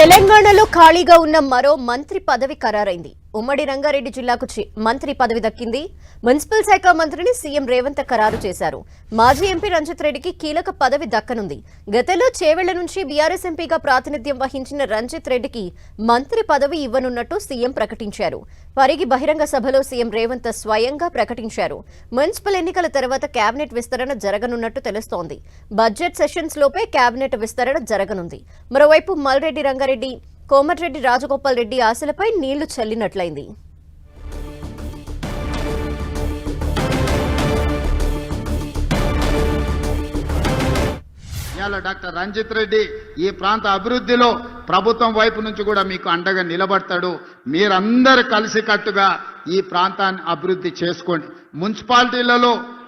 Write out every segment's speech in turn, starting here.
తెలంగాణలో ఖాళీగా ఉన్న మరో మంత్రి పదవి ఖరారైంది. ఉమ్మడి రంగారెడ్డి జిల్లాకు మంత్రి పదవి దక్కింది. మున్సిపల్ శాఖ మంత్రిని సీఎం రేవంత్ ఖరారు చేశారు. మాజీ ఎంపీ రంజిత్ రెడ్డికి కీలక పదవి దక్కనుంది. గతంలో చేవెళ్ల నుంచి బీఆర్ఎస్ ఎంపీగా ప్రాతినిధ్యం వహించిన రంజిత్ రెడ్డికి మంత్రి పదవి ఇవ్వనున్నట్టు సీఎం ప్రకటించారు. పరిగి బహిరంగ సభలో సీఎం రేవంత్ స్వయంగా ప్రకటించారు. మున్సిపల్ ఎన్నికల తర్వాత కేబినెట్ విస్తరణ జరగనున్నట్టు తెలుస్తోంది. బడ్జెట్ సెషన్స్ లోపే కేబినెట్ విస్తరణ జరగనుంది. మరోవైపు మల్రెడ్డి రంగారెడ్డి, కోమటిరెడ్డి రాజగోపాల్ రెడ్డి ఆశలపై నీళ్లు చల్లినట్లయింది. డాక్టర్ రంజిత్ రెడ్డి ఈ ప్రాంత అభివృద్ధిలో ప్రభుత్వం వైపు నుంచి కూడా మీకు అండగా నిలబడతాడు. మీరందరూ కలిసికట్టుగా ఈ ప్రాంతాన్ని అభివృద్ధి చేసుకోండి.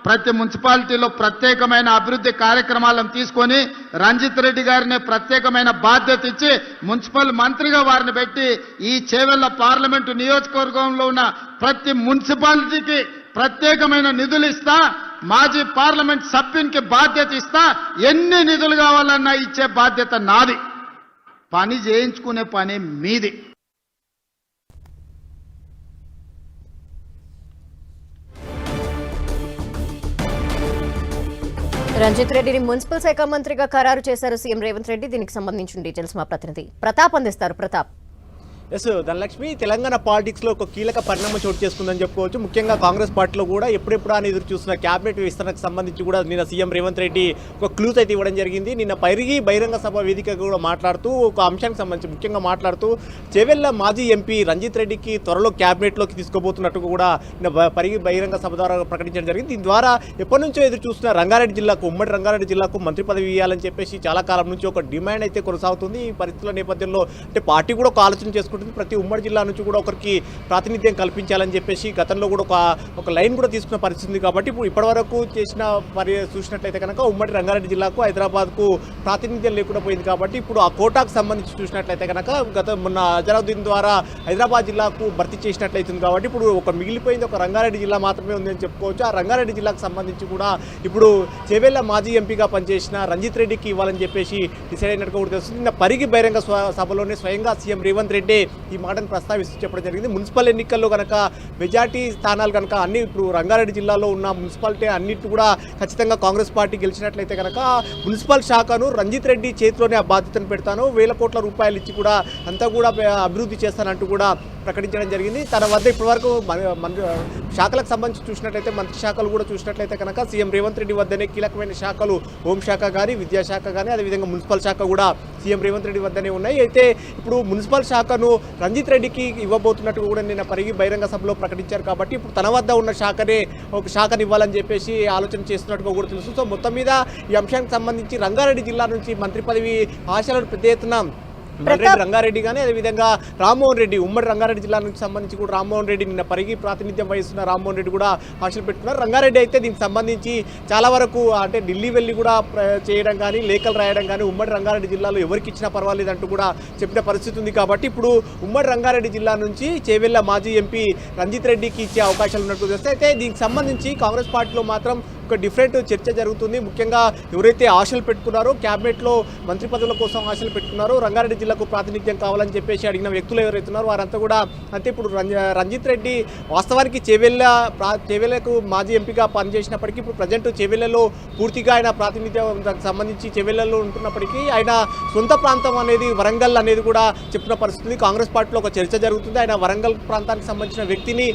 ప్రతి మున్సిపాలిటీలో ప్రత్యేకమైన అభివృద్ధి కార్యక్రమాలను తీసుకొని రంజిత్ రెడ్డి గారిని ప్రత్యేకమైన బాధ్యత ఇచ్చి మున్సిపల్ మంత్రిగా వారిని పెట్టి ఈ చేవెళ్ల పార్లమెంటు నియోజకవర్గంలో ఉన్న ప్రతి మున్సిపాలిటీకి ప్రత్యేకమైన నిధులు ఇస్తా, మాజీ పార్లమెంట్ సభ్యునికి బాధ్యత ఇస్తా, ఎన్ని నిధులు కావాలన్నా ఇచ్చే బాధ్యత నాది. పని చేయించుకునే పని మీది. రంజిత్ రెడ్డిని మున్సిపల్ శాఖ మంత్రిగా ఖరారు చేశారు సీఎం రేవంత్ రెడ్డి. దీనికి సంబంధించిన డీటెయిల్స్ మా ప్రతినిధి ప్రతాప్ అందిస్తారు. ప్రతాప్. ఎస్ ధనలక్ష్మి, తెలంగాణ పాలిటిక్స్లో ఒక కీలక పరిణామం చోటు చేసుకుందని చెప్పుకోవచ్చు. ముఖ్యంగా కాంగ్రెస్ పార్టీలో కూడా ఎప్పుడెప్పుడు అని ఎదురు చూస్తున్న క్యాబినెట్ విస్తరణకు సంబంధించి కూడా నిన్న సీఎం రేవంత్ రెడ్డి ఒక క్లూస్ అయితే ఇవ్వడం జరిగింది. నిన్న పరిగి బహిరంగ సభ వేదికగా కూడా మాట్లాడుతూ ఒక అంశానికి సంబంధించి ముఖ్యంగా మాట్లాడుతూ చేవెళ్ల మాజీ ఎంపీ రంజిత్ రెడ్డికి త్వరలో క్యాబినెట్లోకి తీసుకోబోతున్నట్టు కూడా నిన్న పరిగి బహిరంగ సభ ద్వారా ప్రకటించడం జరిగింది. దీని ద్వారా ఎప్పటి నుంచో ఎదురు చూస్తున్న రంగారెడ్డి జిల్లాకు, ఉమ్మడి రంగారెడ్డి జిల్లాకు మంత్రి పదవి ఇవ్వాలని చెప్పేసి చాలా కాలం నుంచి ఒక డిమాండ్ అయితే కొనసాగుతుంది. ఈ పరిస్థితుల నేపథ్యంలో అంటే పార్టీ కూడా ఒక ఆలోచన చేసుకుంటుంది. ప్రతి ఉమ్మడి జిల్లా నుంచి కూడా ఒకరికి ప్రాతినిధ్యం కల్పించాలని చెప్పేసి గతంలో కూడా ఒక లైన్ కూడా తీసుకున్న పరిస్థితి ఉంది. కాబట్టి ఇప్పుడు ఇప్పటివరకు చేసిన చూసినట్లయితే కనుక ఉమ్మడి రంగారెడ్డి జిల్లాకు, హైదరాబాద్కు ప్రాతినిధ్యం లేకుండా పోయింది. కాబట్టి ఇప్పుడు ఆ కోటాకు సంబంధించి చూసినట్లయితే కనుక మొన్న అజరుద్దీన్ ద్వారా హైదరాబాద్ జిల్లాకు భర్తీ చేసినట్లయితుంది. కాబట్టి ఇప్పుడు ఒక మిగిలిపోయింది ఒక రంగారెడ్డి జిల్లా మాత్రమే ఉందని చెప్పుకోవచ్చు. ఆ రంగారెడ్డి జిల్లాకు సంబంధించి కూడా ఇప్పుడు చేవెళ్ల మాజీ ఎంపీగా పనిచేసిన రంజిత్ రెడ్డికి ఇవ్వాలని చెప్పేసి డిసైడ్ అయినట్టుగా కూడా తెలుస్తుంది. నిన్న పరిగి బహిరంగ సభలోనే స్వయంగా సీఎం రేవంత్ రెడ్డి ఈ మాటను ప్రస్తావిస్తూ చెప్పడం జరిగింది. మున్సిపల్ ఎన్నికల్లో కనుక మెజార్టీ స్థానాలు కనుక అన్ని ఇప్పుడు రంగారెడ్డి జిల్లాలో ఉన్న మున్సిపాలిటీ అన్నిటి కూడా ఖచ్చితంగా కాంగ్రెస్ పార్టీ గెలిచినట్లయితే కనుక మున్సిపల్ శాఖను రంజిత్ రెడ్డి చేతిలోనే ఆ బాధ్యతను పెడతాను, 1000 కోట్ల రూపాయలు ఇచ్చి కూడా అంతా కూడా అభివృద్ధి చేస్తానంటూ కూడా ప్రకటించడం జరిగింది. తన వద్ద ఇప్పటివరకు శాఖలకు సంబంధించి చూసినట్లయితే మంత్రి శాఖలు కూడా చూసినట్లయితే కనుక సీఎం రేవంత్ రెడ్డి వద్దనే కీలకమైన శాఖలు హోంశాఖ కానీ, విద్యాశాఖ కానీ, అదేవిధంగా మున్సిపల్ శాఖ కూడా సీఎం రేవంత్ రెడ్డి వద్దనే ఉన్నాయి. అయితే ఇప్పుడు మున్సిపల్ శాఖను రంజిత్ రెడ్డికి ఇవ్వబోతున్నట్టు కూడా నిన్న పరిగి బహిరంగ సభలో ప్రకటించారు. కాబట్టి ఇప్పుడు తన వద్ద ఉన్న ఒక శాఖని ఇవ్వాలని చెప్పేసి ఆలోచన చేస్తున్నట్టుగా కూడా తెలుసు. సో మొత్తం మీద ఈ అంశానికి సంబంధించి రంగారెడ్డి జిల్లా నుంచి మంత్రి పదవి ఆశలను పెద్ద ఎత్తున రంగారెడ్డి కానీ, అదేవిధంగా రామ్మోహన్ రెడ్డి, ఉమ్మడి రంగారెడ్డి జిల్లా నుంచి సంబంధించి కూడా రామ్మోహన్ రెడ్డి నిన్న పరిగి ప్రాతినిధ్యం వహిస్తున్న రామ్మోహన్ రెడ్డి కూడా ఆశలు పెట్టుకున్నారు. రంగారెడ్డి అయితే దీనికి సంబంధించి చాలా వరకు అంటే ఢిల్లీ వెళ్ళి కూడా చేయడం కానీ, లేఖలు రాయడం కానీ, ఉమ్మడి రంగారెడ్డి జిల్లాలో ఎవరికి ఇచ్చినా పర్వాలేదంటూ కూడా చెప్పిన పరిస్థితి ఉంది. కాబట్టి ఇప్పుడు ఉమ్మడి రంగారెడ్డి జిల్లా నుంచి చేవెళ్ల మాజీ ఎంపీ రంజిత్ రెడ్డికి ఇచ్చే అవకాశాలు ఉన్నట్టు తెలుస్తాయి. అయితే దీనికి సంబంధించి కాంగ్రెస్ పార్టీలో మాత్రం ఒక డిఫరెంట్ చర్చ జరుగుతుంది. ముఖ్యంగా ఎవరైతే ఆశలు పెట్టుకున్నారో, క్యాబినెట్లో మంత్రి పదవుల కోసం ఆశలు పెట్టుకున్నారో, రంగారెడ్డి జిల్లాకు ప్రాతినిధ్యం కావాలని చెప్పేసి అడిగిన వ్యక్తులు ఎవరైతున్నారో వారంతా కూడా అంటే ఇప్పుడు రంజిత్ రెడ్డి వాస్తవానికి చేవెళ్లకు మాజీ ఎంపీగా పనిచేసినప్పటికీ ఇప్పుడు ప్రజెంట్ చేవెళ్లలో పూర్తిగా ఆయన ప్రాతినిధ్యం సంబంధించి చేవెళ్లలో ఉంటున్నప్పటికీ ఆయన సొంత ప్రాంతం అనేది వరంగల్ అనేది కూడా చెప్పిన పరిస్థితి. కాంగ్రెస్ పార్టీలో ఒక చర్చ జరుగుతుంది. ఆయన వరంగల్ ప్రాంతానికి సంబంధించిన వ్యక్తిని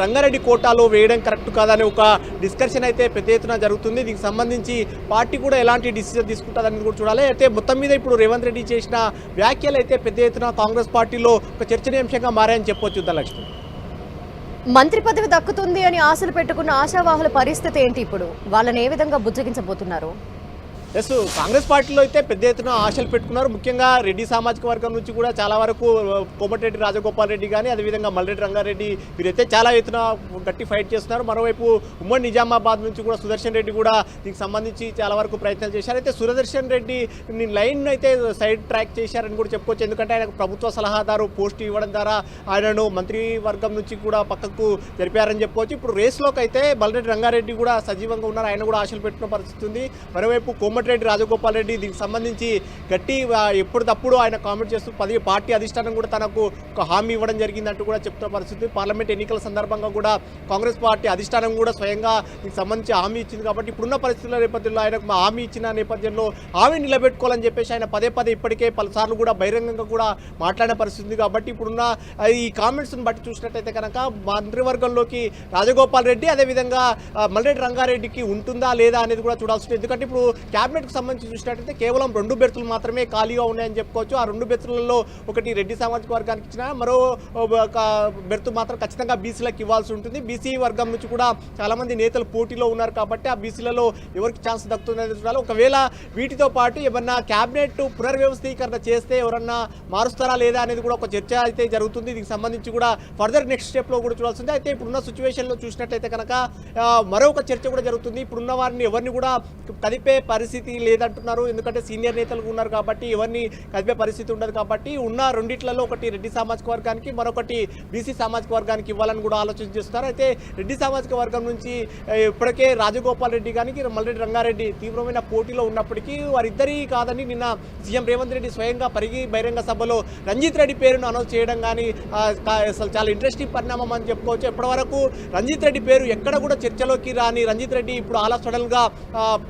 రంగారెడ్డి కోటాలో వేయడం కరెక్ట్ కాదని ఒక డిస్కషన్ అయితే పెద్ద ఎత్తున జరుగుతుంది. దీనికి సంబంధించి పార్టీ కూడా ఎలాంటి డిసిజన్ తీసుకుంటుందని కూడా చూడాలి. అయితే మొత్తం మీద ఇప్పుడు రేవంత్ రెడ్డి చేసిన వ్యాఖ్యలు అయితే పెద్ద ఎత్తున కాంగ్రెస్ పార్టీలో ఒక చర్చనీయాంశంగా మారాయని చెప్పొచ్చు. ధనలక్ష్మి, మంత్రి పదవి దక్కుతుంది అని ఆశలు పెట్టుకున్న ఆశావాహుల పరిస్థితి ఏంటి? ఇప్పుడు వాళ్ళని ఏ విధంగా బుజ్జగించబోతున్నారు? ఎస్, కాంగ్రెస్ పార్టీలో అయితే పెద్ద ఎత్తున ఆశలు పెట్టుకున్నారు. ముఖ్యంగా రెడ్డి సామాజిక వర్గం నుంచి కూడా చాలా వరకు కోమటిరెడ్డి రాజగోపాల్ రెడ్డి కానీ, అదేవిధంగా మల్రెడ్డి రంగారెడ్డి వీరైతే చాలా ఎత్తున గట్టి ఫైట్ చేస్తున్నారు. మరోవైపు ఉమ్మడి నిజామాబాద్ నుంచి కూడా సుదర్శన్ రెడ్డి కూడా దీనికి సంబంధించి చాలా వరకు ప్రయత్నాలు చేశారు. అయితే సుదర్శన్ రెడ్డి లైన్ అయితే సైడ్ ట్రాక్ చేశారని కూడా చెప్పుకోవచ్చు. ఎందుకంటే ఆయనకు ప్రభుత్వ సలహాదారు పోస్ట్ ఇవ్వడం ద్వారా ఆయనను మంత్రివర్గం నుంచి కూడా పక్కకు జరిపారని చెప్పుకోవచ్చు. ఇప్పుడు రేస్లోకి అయితే మల్రెడ్డి రంగారెడ్డి కూడా సజీవంగా ఉన్నారు. ఆయన కూడా ఆశలు పెట్టుకున్న పరిస్థితి ఉంది. మరోవైపు కోమటి కోమటిరెడ్డి రాజగోపాల్ రెడ్డి దీనికి సంబంధించి గట్టి ఎప్పటికప్పుడు ఆయన కామెంట్ చేస్తూ పార్టీ అధిష్టానం కూడా తనకు ఒక హామీ ఇవ్వడం జరిగిందంటూ కూడా చెప్తున్న పరిస్థితి. పార్లమెంట్ ఎన్నికల సందర్భంగా కూడా కాంగ్రెస్ పార్టీ అధిష్టానం కూడా స్వయంగా దీనికి సంబంధించి హామీ ఇచ్చింది. కాబట్టి ఇప్పుడున్న పరిస్థితుల నేపథ్యంలో ఆయనకు హామీ ఇచ్చిన నేపథ్యంలో హామీ నిలబెట్టుకోవాలని చెప్పేసి ఆయన పదే ఇప్పటికే పలుసార్లు కూడా బహిరంగంగా కూడా మాట్లాడిన పరిస్థితి. కాబట్టి ఇప్పుడున్న ఈ కామెంట్స్ని బట్టి చూసినట్టయితే కనుక మంత్రివర్గంలోకి రాజగోపాల్ రెడ్డి అదేవిధంగా మల్లెడ్డి రంగారెడ్డికి ఉంటుందా లేదా అనేది కూడా చూడాల్సింది. ఎందుకంటే ఇప్పుడు క్యాబినెట్కి సంబంధించి చూసినట్టయితే కేవలం 2 బెర్తులు మాత్రమే ఖాళీగా ఉన్నాయని చెప్పుకోవచ్చు. ఆ 2 బెర్తులలో ఒకటి రెడ్డి సామాజిక వర్గానికి ఇచ్చిన మరో బెర్తు మాత్రం ఖచ్చితంగా బీసీలకు ఇవ్వాల్సి ఉంటుంది. బీసీ వర్గం నుంచి కూడా చాలామంది నేతలు పోటీలో ఉన్నారు కాబట్టి ఆ బీసీలలో ఎవరికి ఛాన్స్ దక్కుతుందని చూడాలి. ఒకవేళ వీటితో పాటు ఏమన్నా క్యాబినెట్ పునర్వ్యవస్థీకరణ చేస్తే ఎవరన్నా మారుస్తారా లేదా అనేది కూడా ఒక చర్చ అయితే జరుగుతుంది. దీనికి సంబంధించి కూడా ఫర్దర్ నెక్స్ట్ స్టెప్లో కూడా చూడాల్సింది. అయితే ఇప్పుడున్న సిచ్యువేషన్లో చూసినట్టయితే కనుక మరొక చర్చ కూడా జరుగుతుంది. ఇప్పుడున్న వారిని ఎవరిని కూడా కదిపే పరిస్థితి లేదంటున్నారు. ఎందుకంటే సీనియర్ నేతలు ఉన్నారు కాబట్టి ఎవరిని కదిపే పరిస్థితి ఉండదు. కాబట్టి ఉన్న రెండిట్లలో ఒకటి రెడ్డి సామాజిక వర్గానికి మరొకటి బీసీ సామాజిక వర్గానికి ఇవ్వాలని కూడా ఆలోచన చేస్తున్నారు. అయితే రెడ్డి సామాజిక వర్గం నుంచి ఇప్పటికే రాజగోపాల్ రెడ్డి కానీ మల్లెడ్డి రంగారెడ్డి తీవ్రమైన పోటీలో ఉన్నప్పటికీ వారిద్దరి కాదని నిన్న సీఎం రేవంత్ రెడ్డి స్వయంగా బహిరంగ సభలో రంజిత్ రెడ్డి పేరును అనౌన్స్ చేయడం కానీ అసలు చాలా ఇంట్రెస్టింగ్ పరిణామం అని చెప్పుకోవచ్చు. ఇప్పటివరకు రంజిత్ రెడ్డి పేరు ఎక్కడ కూడా చర్చలోకి రాని రంజిత్ రెడ్డి ఇప్పుడు అలా సడన్గా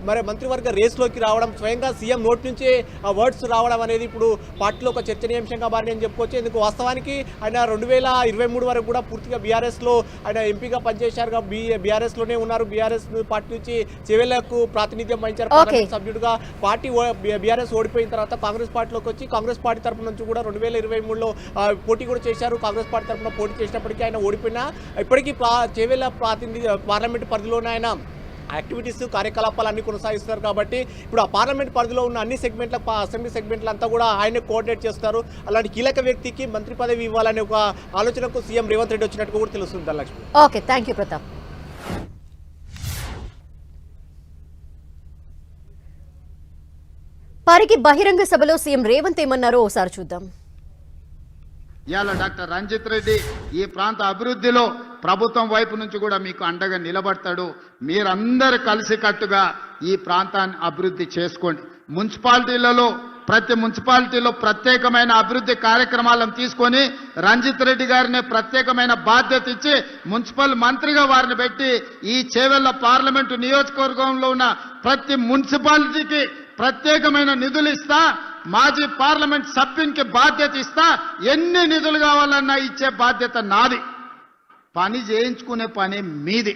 మరి మంత్రివర్గ రేస్లోకి రావడం, స్వయంగా సీఎం నోటి నుంచే ఆ వర్డ్స్ రావడం అనేది ఇప్పుడు పార్టీలో ఒక చర్చనీయాంశంగా మారిందని చెప్పుకోవచ్చు. ఎందుకు వాస్తవానికి ఆయన 2023 వరకు కూడా పూర్తిగా బీఆర్ఎస్లో ఆయన ఎంపీగా పనిచేశారుగా, బీఆర్ఎస్లోనే ఉన్నారు. బీఆర్ఎస్ పార్టీ నుంచి చెవెళ్లకు ప్రాతినిధ్యం వహించారు పార్లమెంట్ సభ్యుడిగా. పార్టీ బీఆర్ఎస్ ఓడిపోయిన తర్వాత కాంగ్రెస్ పార్టీలోకి వచ్చి కాంగ్రెస్ పార్టీ తరఫు నుంచి కూడా 2023లో పోటీ కూడా చేశారు. కాంగ్రెస్ పార్టీ తరఫున పోటీ చేసినప్పటికీ ఆయన ఓడిపోయినా ఇప్పటికీ చెవెళ్ల పార్లమెంట్ పరిధిలోనే ఆయన యాక్టివిటీస్ కార్యకలాపాలు అన్ని కొనసాగిస్తారు. కాబట్టి ఇప్పుడు ఆ పార్లమెంట్ పరిధిలో ఉన్న అన్ని సెగ్మెంట్ల అసెంబ్లీ సెగ్మెంట్లు అంతా కూడా ఆయన కోఆర్డినేట్ చేస్తారు. అలాంటి కీలక వ్యక్తికి మంత్రి పదవి ఇవ్వాలనే ఒక ఆలోచనకు సీఎం రేవంత్ రెడ్డి వచ్చినట్టు కూడా తెలుస్తుంది. Dhanalakshmi. Okay, thank you Pratap. పారికి బహిరంగ సభలో సీఎం రేవంత్ ఏమన్నారో ఒకసారి చూద్దాం. ఇవాళ డాక్టర్ రంజిత్ రెడ్డి ఈ ప్రాంత అభివృద్ధిలో ప్రభుత్వం వైపు నుంచి కూడా మీకు అండగా నిలబడతాడు. మీరందరూ కలిసికట్టుగా ఈ ప్రాంతాన్ని అభివృద్ధి చేసుకోండి. మున్సిపాలిటీలలో ప్రతి మున్సిపాలిటీలో ప్రత్యేకమైన అభివృద్ధి కార్యక్రమాలను తీసుకొని రంజిత్ రెడ్డి గారిని ప్రత్యేకమైన బాధ్యత ఇచ్చి మున్సిపల్ మంత్రిగా వారిని పెట్టి ఈ చేవెళ్ల పార్లమెంటు నియోజకవర్గంలో ఉన్న ప్రతి మున్సిపాలిటీకి ప్రత్యేకమైన నిధులు ఇస్తా, మాజీ పార్లమెంట్ సభ్యునికి బాధ్యత ఇస్తా, ఎన్ని నిధులు కావాలన్నా ఇచ్చే బాధ్యత నాది. పని చేయించుకునే పని మీది.